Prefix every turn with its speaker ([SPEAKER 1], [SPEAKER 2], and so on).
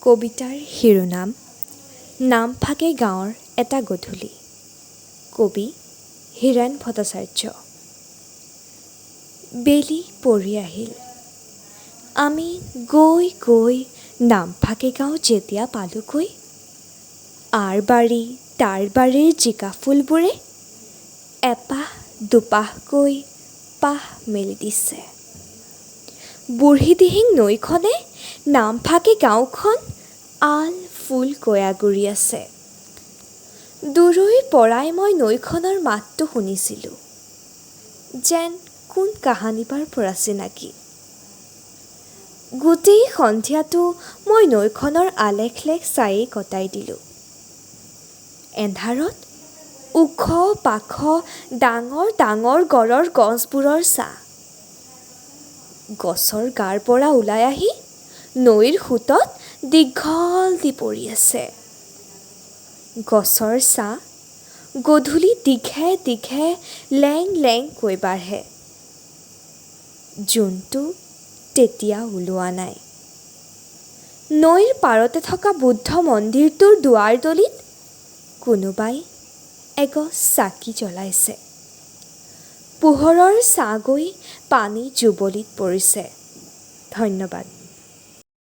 [SPEAKER 1] কবিতাৰ শিৰোনাম নামফাকে গাঁৱৰ এটা গধূলি। কবি হীৰেণ ভট্টাচাৰ্য। বেলি পৰি আহিল। আমি গৈ গৈ নামফাকে গাঁও যেতিয়া পালোগৈ, আৰ বাৰী তাৰ বাৰীৰ জিকা ফুলবোৰে এপাহ দুপাহকৈ পাহ মেলি দিছে। বুঢ়ীদিহিং নৈখনে নামফাকে গাঁওখন আল ফুল গয়াগুৰি আছে। দূৰৈৰ পৰাই মই নৈখনৰ মাতটো শুনিছিলোঁ, যেন কোন কাহানিবাৰ পৰা চিনাকি। গোটেই সন্ধিয়াটো মই নৈখনৰ আলেখ-লেখ চায়েই কটাই দিলোঁ। এন্ধাৰত ওখ পাখ ডাঙৰ ডাঙৰ গড়ৰ গছবোৰৰ ছাঁ। গছৰ গাৰ পৰা ওলাই আহি নৈৰ সোঁতত দীঘলটি পৰি আছে। গছৰ ছাঁ গধূলি দীঘে দীঘে লেং লেংকৈ বাঢ়ে। জোনটো তেতিয়া ওলোৱা নাই। নৈৰ পাৰতে থকা বুদ্ধ মন্দিৰটোৰ দুৱাৰদলিত কোনোবাই এগছ চাকি জ্বলাইছে। পোহৰৰ ছাঁ গৈ পানী যুৱলিত পৰিছে। ধন্যবাদ।